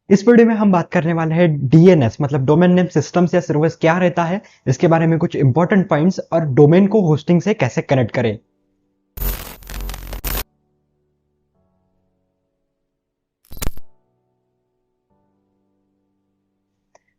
इस वीडियो में हम बात करने वाले हैं डीएनएस मतलब डोमेन नेम सिस्टम्स या सर्वर्स क्या रहता है, इसके बारे में कुछ इंपॉर्टेंट पॉइंट्स और डोमेन को होस्टिंग से कैसे कनेक्ट करें।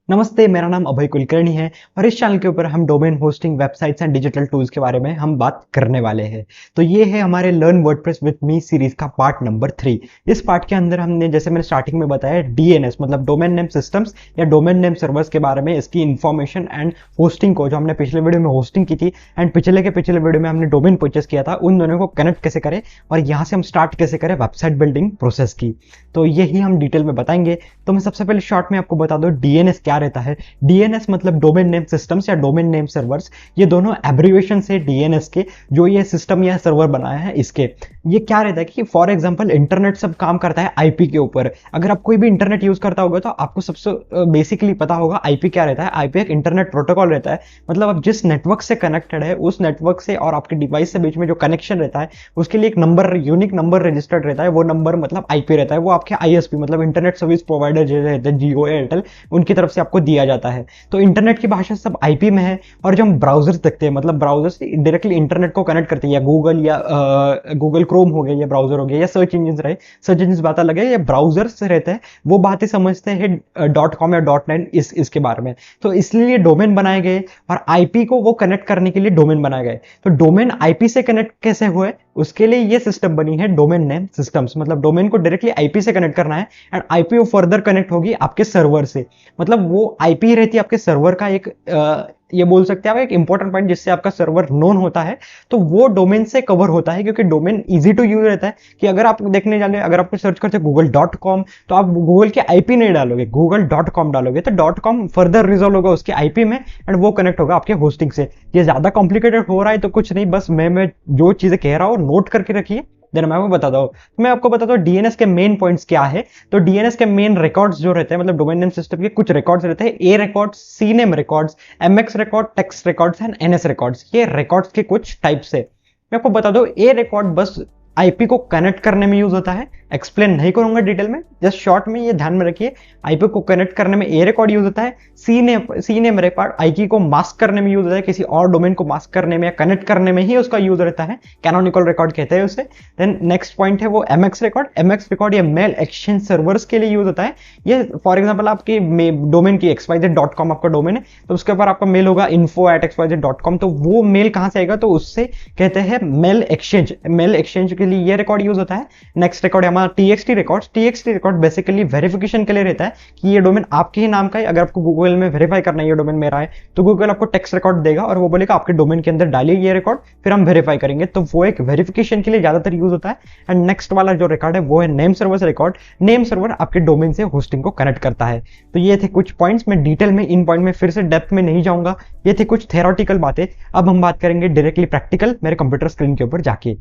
नमस्ते, मेरा नाम अभय कुलकर्णी है और इस चैनल के ऊपर हम domain hosting, websites and digital tools के बारे में हम बात करने वाले हैं। तो ये है हमारे learn WordPress with me series का पार्ट नंबर 3। इस पार्ट के अंदर हमने, जैसे मैंने स्टार्टिंग में बताया, डीएनएस मतलब डोमेन नेम सिस्टम्स या डोमेन नेम सर्वर्स के बारे में, इसकी इन्फॉर्मेशन एंड होस्टिंग को, जो हमने पिछले वीडियो में होस्टिंग की थी एंड पिछले वीडियो में हमने डोमेन परचेस किया था, उन दोनों को कनेक्ट कैसे करें और यहाँ से हम स्टार्ट कैसे करें वेबसाइट बिल्डिंग प्रोसेस की। तो यही हम डिटेल में बताएंगे। तो मैं सबसे पहले शॉर्ट में आपको बता दूं डीएनएस क्या रहता है। डीएनएस मतलब डोमेन नेम सिस्टम्स या डोमेन नेम सर्वर्स, ये दोनों एब्रिविएशन से डीएनएस के, जो ये सिस्टम या सर्वर बनाया है इसके। ये क्या रहता है कि फॉर एग्जांपल इंटरनेट सब काम करता है आईपी के ऊपर। अगर आप कोई भी इंटरनेट यूज करता होगा तो आपको सबसे बेसिकली पता होगा आईपी क्या रहता है। आईपी एक इंटरनेट प्रोटोकॉल रहता है, मतलब आप जिस नेटवर्क से कनेक्टेड है उस नेटवर्क से और आपके डिवाइस से बीच में जो कनेक्शन रहता है उसके लिए एक नंबर, यूनिक नंबर रजिस्टर्ड रहता है। वो नंबर मतलब आईपी रहता है। वो आपके आईएसपी मतलब इंटरनेट सर्विस प्रोवाइडर जो रहते हैं, जियो एयरटेल, उनकी तरफ से आपको दिया जाता है। तो इंटरनेट की भाषा सब आईपी में है। और जो हम ब्राउजर्स देखते हैं, मतलब ब्राउजर्स डायरेक्टली इंटरनेट को कनेक्ट करते हैं, या गूगल क्रोम हो गया, या ब्राउजर हो गया, या सर्च इंजिन रहे, सर्च इंजिन बात अलग है, या ब्राउजर्स रहते हैं वो बातें समझते हैं .com या .net इसके बारे में। तो इसलिए डोमेन बनाए गए और आईपी को वो कनेक्ट करने के लिए डोमेन बनाए गए। तो डोमेन आईपी से कनेक्ट कैसे हुए, उसके लिए ये सिस्टम बनी है डोमेन नेम सिस्टम्स। मतलब डोमेन को डायरेक्टली आईपी से कनेक्ट करना है एंड आईपी वो फर्दर कनेक्ट होगी आपके सर्वर से। मतलब वो आईपी रहती है आपके सर्वर का एक ये बोल सकते हैं आप एक इंपॉर्टेंट पॉइंट, जिससे आपका सर्वर नोन होता है। तो वो डोमेन से कवर होता है, क्योंकि डोमेन इजी टू यूज रहता है। कि अगर आप देखने जाने, अगर आप सर्च करते हैं google.com, तो आप गूगल के आईपी नहीं डालोगे, google.com डालोगे, तो .com फर्दर रिजॉल्व होगा उसके आईपी में एंड वो कनेक्ट होगा आपके होस्टिंग से। ये ज्यादा कॉम्प्लिकेटेड हो रहा है तो कुछ नहीं, बस मैं जो चीजें कह रहा हूँ नोट करके रखिए, देन मैं आपको बताता हूँ। मैं आपको बताता हूँ डीएनएस के मेन पॉइंट्स क्या है। तो डीएनएस के मेन रिकॉर्ड्स जो रहते हैं, मतलब डोमेन नेम सिस्टम के कुछ रिकॉर्ड्स रहते हैं। A records, C name records, MX record, text records and NS records. ये रिकॉर्ड्स के कुछ टाइप्स है। मैं आपको बता दूं, ए रिकॉर्ड बस आईपी को कनेक्ट करने में यूज होता है। एक्सप्लेन नहीं करूंगा डिटेल में, जस्ट शॉर्ट में ये ध्यान में रखिए, आईपी को कनेक्ट करने में ए रिकॉर्ड यूज होता है। सी नेम रिकॉर्ड आईपी को मास्क करने में यूज होता है, किसी और डोमेन को मास्क करने में या कनेक्ट करने में ही उसका यूज रहता है। कैनोनिकल रिकॉर्ड कहते हैं उसे। देन नेक्स्ट पॉइंट है वो एमएक्स रिकॉर्ड। एमएक्स रिकॉर्ड ये मेल एक्सचेंज सर्वर्स के लिए यूज होता है। ये फॉर एग्जाम्पल आपकी डोमेन की xyz.com आपका डोमेन है, तो उसके ऊपर आपका मेल होगा info@xyz.com। तो वो मेल कहां से आएगा, तो उससे कहते हैं मेल एक्सचेंज। मेल एक्सचेंज के लिए ये रिकॉर्ड यूज होता है। नेक्स्ट रिकॉर्ड है हमारा TXT record. TXT record basically verification के लिए रहता है कि ये डोमेन आपके ही नाम का है। अगर आपको गूगल में वेरीफाई करना है ये डोमेन मेरा है, तो गूगल आपको टेक्स्ट रिकॉर्ड देगा और वो बोलेगा आपके डोमेन के अंदर डालिए ये रिकॉर्ड, फिर हम वेरीफाई करेंगे। तो वो एक वेरिफिकेशन के लिए ज्यादातर यूज होता है। एंड नेक्स्ट वाला जो रिकॉर्ड है वो है name server record. Name server आपके डोमेन से होस्टिंग को कनेक्ट करता है। तो ये थे कुछ पॉइंट्स। मैं डिटेल में इन पॉइंट में फिर से डेप्थ में नहीं जाऊंगा। ये थे कुछ थेरोटिकल बातें। अब हम बात करेंगे डायरेक्टली प्रैक्टिकल मेरे कंप्यूटर स्क्रीन के ऊपर जाके।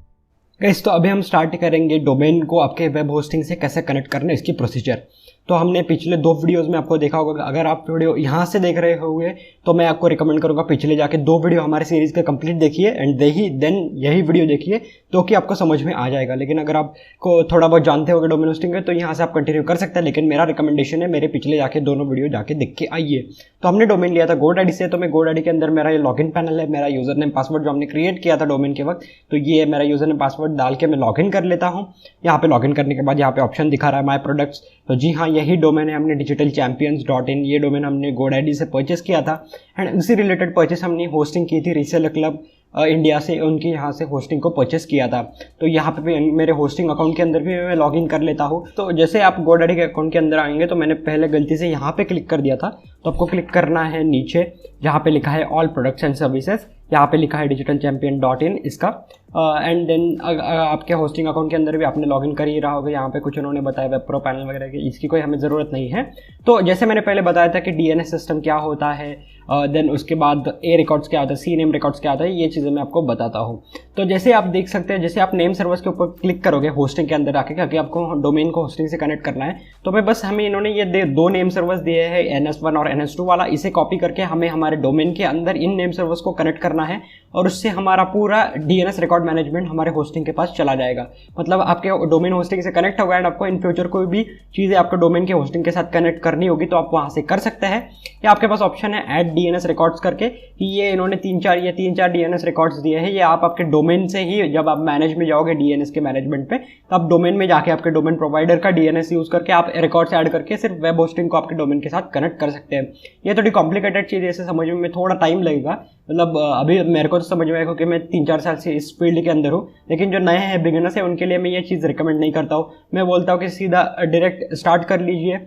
गाइस, तो अभी हम स्टार्ट करेंगे डोमेन को आपके वेब होस्टिंग से कैसे कनेक्ट करना है, इसकी प्रोसीजर। तो हमने पिछले 2 वीडियोस में आपको देखा होगा। अगर आप वीडियो यहाँ से देख रहे होंगे तो मैं आपको रिकमेंड करूंगा पिछले जाके 2 वीडियो हमारे सीरीज के कंप्लीट देखिए एंड देन यही वीडियो देखिए, तो कि आपको समझ में आ जाएगा। लेकिन अगर आपको थोड़ा बहुत जानते होगे डोमेन होस्टिंग का, तो यहाँ से आप कंटिन्यू कर सकते हैं। लेकिन मेरा रिकमेंडेशन है मेरे पिछले जाके दोनों वीडियो जाके देख के आइए। तो हमने डोमेन लिया था GoDaddy से। तो मैं GoDaddy के अंदर मेरा ये लॉगिन पैनल है, मेरा यूजर नेम पासवर्ड जो हमने क्रिएट किया था डोमेन के वक्त, तो ये मेरा यूजर नेम पासवर्ड डाल के मैं लॉगिन कर लेता हूँ। यहाँ पे लॉगिन करने के बाद यहाँ पे ऑप्शन दिखा रहा है माई प्रोडक्ट्स। तो जी हाँ, यही डोमेन है, हमने digitalchampions.in, ये डोमेन हमने GoDaddy से परचेस किया था। एंड उसी रिलेटेड परचेस हमने होस्टिंग की थी रीसेलर क्लब इंडिया से, उनकी यहाँ से होस्टिंग को परचेस किया था। तो यहाँ पे भी मेरे होस्टिंग अकाउंट के अंदर भी मैं लॉगिन कर लेता हूँ। तो जैसे आप GoDaddy के अकाउंट के अंदर आएंगे, तो मैंने पहले गलती से यहाँ पे क्लिक कर दिया था, तो आपको क्लिक करना है नीचे जहाँ पे लिखा है ऑल प्रोडक्ट्स एंड सर्विसेज। यहाँ पे लिखा है digitalchampion.in इसका। एंड देन आपके होस्टिंग अकाउंट के अंदर भी आपने लॉगिन कर ही रहा होगा। यहाँ पे कुछ उन्होंने बताया वेब प्रो पैनल वगैरह की, इसकी कोई हमें ज़रूरत नहीं है। तो जैसे मैंने पहले बताया था कि डीएनएस सिस्टम क्या होता है, देन उसके बाद ए रिकॉर्ड्स क्या होता है, सी नेम रिकॉर्ड्स क्या होता है, ये चीज़ें मैं आपको बताता हूँ। तो जैसे आप देख सकते हैं, जैसे आप नेम सर्वर्स के ऊपर क्लिक करोगे होस्टिंग के अंदर आके, क्योंकि आपको डोमेन को होस्टिंग से कनेक्ट करना है, तो मैं बस हमें इन्होंने ये 2 नेम सर्वर्स दिए हैं, NS1 और NS2 वाला। इसे कॉपी करके हमें हमारे डोमेन के अंदर इन नेम सर्वर्स को कनेक्ट करना है और उससे हमारा पूरा डीएनएस रिकॉर्ड मैनेजमेंट हमारे होस्टिंग के पास चला जाएगा। मतलब आपके डोमेन होस्टिंग से कनेक्ट होगा एंड आपको इन फ्यूचर कोई भी चीज़ें आपके डोमेन के होस्टिंग के साथ कनेक्ट करनी होगी तो आप वहाँ से कर सकते हैं। या आपके पास ऑप्शन है ऐड डीएनएस रिकॉर्ड्स करके, कि ये इन्होंने तीन चार डीएनएस रिकॉर्ड्स दिए हैं। ये आप आपके डोमेन से ही जब आप मैनेज में जाओगे डीएनएस के मैनेजमेंट पे, तो आप डोमेन में जाके आपके डोमेन प्रोवाइडर का डीएनएस यूज करके आप रिकॉर्ड्स ऐड करके सिर्फ वेब होस्टिंग को आपके डोमेन के साथ कनेक्ट कर सकते हैं। ये थोड़ी कॉम्प्लिकेटेड चीज़ है, इसे समझने में थोड़ा टाइम लगेगा। मतलब अभी मेरे को तो समझ में आया क्योंकि मैं 3-4 साल से इस फील्ड के अंदर हूँ, लेकिन जो नए हैं बिगिनर्स हैं उनके लिए मैं ये चीज़ रिकमेंड नहीं करता हूँ। मैं बोलता हूँ कि सीधा डायरेक्ट स्टार्ट कर लीजिए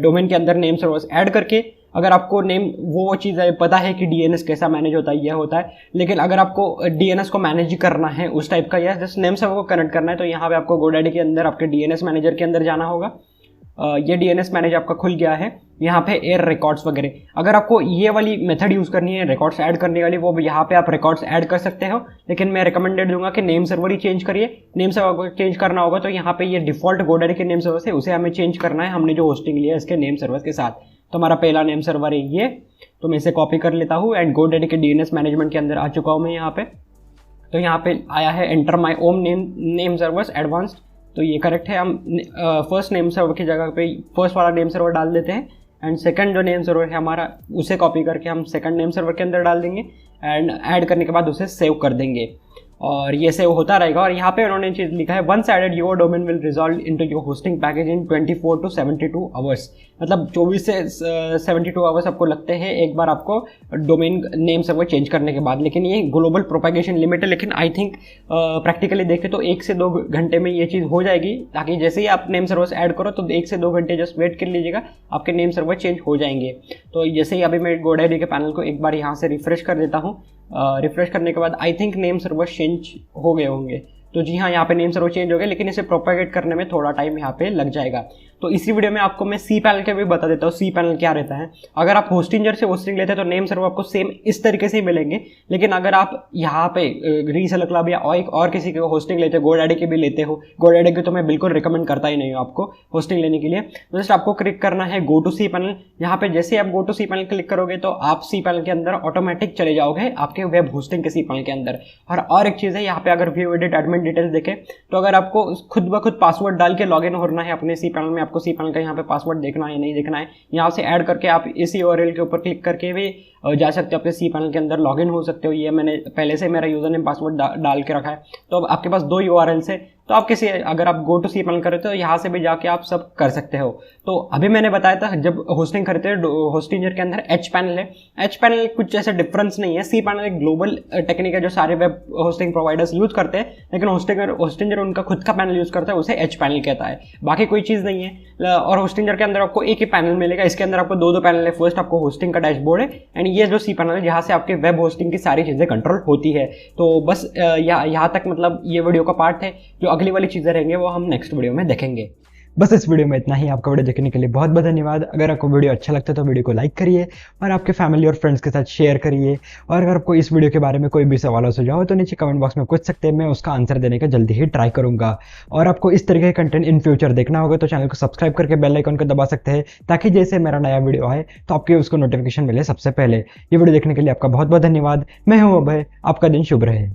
डोमेन के अंदर नेम सर्वर्स ऐड करके। अगर आपको नेम वो चीज़ पता है कि डीएनएस कैसा मैनेज होता है, यह होता है, लेकिन अगर आपको डीएनएस को मैनेज करना है उस टाइप का या जस्ट नेम सर्वर को कनेक्ट करना है, तो यहाँ पे आपको गोडैडी के अंदर आपके डीएनएस मैनेजर के अंदर जाना होगा। ये डीएनएस मैनेजर आपका खुल गया है। यहाँ पे एयर रिकॉर्ड्स वगैरह, अगर आपको ये वाली मेथड यूज़ करनी है रिकॉर्ड्स ऐड करने वाली, वो यहाँ पे आप रिकॉर्ड्स ऐड कर सकते हो, लेकिन मैं रिकमेंडेड दूंगा कि नेम सर्वर ही चेंज करिए। नेम सर्वर को चेंज करना होगा तो यहाँ पे ये डिफॉल्ट गोडैडी के नेम सर्वर है, उसे हमें चेंज करना है। हमने जो होस्टिंग लिया है इसके नेम सर्वर के साथ, तो हमारा पहला नेम सर्वर है ये, तो मैं इसे कॉपी कर लेता हूँ एंड गोडैडी के डीएनएस मैनेजमेंट के अंदर आ चुका हूँ मैं यहाँ पे। तो यहाँ पे आया है enter my own name servers advanced, तो ये करेक्ट है। हम फर्स्ट नेम सर्वर की जगह पे फर्स्ट वाला नेम सर्वर डाल देते हैं एंड सेकंड जो नेम सर्वर है हमारा उसे कॉपी करके हम सेकंड नेम सर्वर के अंदर डाल देंगे एंड ऐड करने के बाद उसे सेव कर देंगे और ये सेव होता रहेगा। और यहाँ पे उन्होंने चीज़ लिखा है once added your domain will resolve into your hosting package in 24 to 72 hours. मतलब 24 से 72 आवर्स आपको लगते हैं एक बार आपको डोमेन नेम सर्वर चेंज करने के बाद, लेकिन ये ग्लोबल प्रोपेगेशन लिमिट है। लेकिन आई थिंक प्रैक्टिकली देखें तो 1 से 2 घंटे में ये चीज़ हो जाएगी, ताकि जैसे ही आप नेम सर्वर्स ऐड करो तो 1 से 2 घंटे जस्ट वेट कर लीजिएगा, आपके नेम सर्वर चेंज हो जाएंगे। तो जैसे ही अभी मैं गोडैडी के पैनल को एक बार यहाँ से रिफ्रेश कर देता हूँ, रिफ्रेश करने के बाद I think name server change हो गए होंगे। तो जी हाँ, यहाँ पे नेम सर्वर चेंज हो गया, लेकिन इसे प्रोपेगेट करने में थोड़ा टाइम यहाँ पे लग जाएगा। तो इसी वीडियो में आपको मैं सी पैनल के भी बता देता हूँ सी पैनल क्या रहता है। अगर आप होस्टिंजर से होस्टिंग लेते हैं तो नेम सर्वर आपको सेम इस तरीके से ही मिलेंगे, लेकिन अगर आप यहाँ पे रीसेलर क्लब या और किसी के होस्टिंग लेते हो, गोडैडी के भी लेते हो, गोडैडी के तो मैं बिल्कुल रिकमेंड करता ही नहीं हूँ आपको होस्टिंग लेने के लिए। तो जस्ट आपको क्लिक करना है गो टू सी पैनल। यहाँ पे जैसे आप go to cPanel click करोगे तो आप सी पैनल के अंदर ऑटोमेटिक चले जाओगे आपके वेब होस्टिंग के सी पैनल के अंदर। और एक चीज़ है, यहाँ पे अगर व्यू एडिट एडमिन डिटेल्स देखें तो अगर आपको खुद ब खुद पासवर्ड डाल के लॉगिन होना है अपने सी पैनल में, आपको सी पैनल का यहाँ पे पासवर्ड देखना है नहीं देखना है, यहाँ से ऐड करके आप इसी यूआरएल के ऊपर क्लिक करके भी जा सकते हो, अपने सी पैनल के अंदर लॉगिन हो सकते हो। ये मैंने पहले से मेरा यूजर नेम पासवर्ड डाल के रखा है। तो अब आपके पास 2 यूआरएल से, तो आप किसी अगर आप गो टू सी पैनल करें तो यहाँ से भी जाके आप सब कर सकते हो। तो अभी मैंने बताया था जब होस्टिंग करते हैं होस्टिंजर के अंदर एच पैनल है। एच पैनल कुछ ऐसा डिफरेंस नहीं है। सी पैनल एक ग्लोबल टेक्निक है जो सारे वेब होस्टिंग प्रोवाइडर्स यूज करते हैं, लेकिन होस्टिंजर उनका खुद का पैनल यूज करता है, उसे एच पैनल कहता है, बाकी कोई चीज़ नहीं है। और होस्टिंजर के अंदर आपको एक ही पैनल मिलेगा, इसके अंदर आपको 2 पैनल है। फर्स्ट आपको होस्टिंग का डैशबोर्ड है एंड ये जो सी पैनल है जहाँ से आपके वेब होस्टिंग की सारी चीज़ें कंट्रोल होती है। तो बस यहाँ तक मतलब ये वीडियो का पार्ट है। जो अगली वाली चीज़ें रहेंगे वो हम नेक्स्ट वीडियो में देखेंगे। बस इस वीडियो में इतना ही। आपका वीडियो देखने के लिए बहुत बहुत धन्यवाद। अगर आपको वीडियो अच्छा लगता है तो वीडियो को लाइक करिए और आपके फैमिली और फ्रेंड्स के साथ शेयर करिए। और अगर आपको इस वीडियो के बारे में कोई भी सवाल हो सुझाव हो तो नीचे कमेंट बॉक्स में पूछ सकते हैं, मैं उसका आंसर देने का जल्दी ही ट्राई करूंगा। और आपको इस तरीके का कंटेंट इन फ्यूचर देखना होगा तो चैनल को सब्सक्राइब करके बेल आइकन को दबा सकते हैं, ताकि जैसे मेरा नया वीडियो आए तो आपके उसको नोटिफिकेशन मिले सबसे पहले। ये वीडियो देखने के लिए आपका बहुत बहुत धन्यवाद। मैं हूं अभय, आपका दिन शुभ रहे।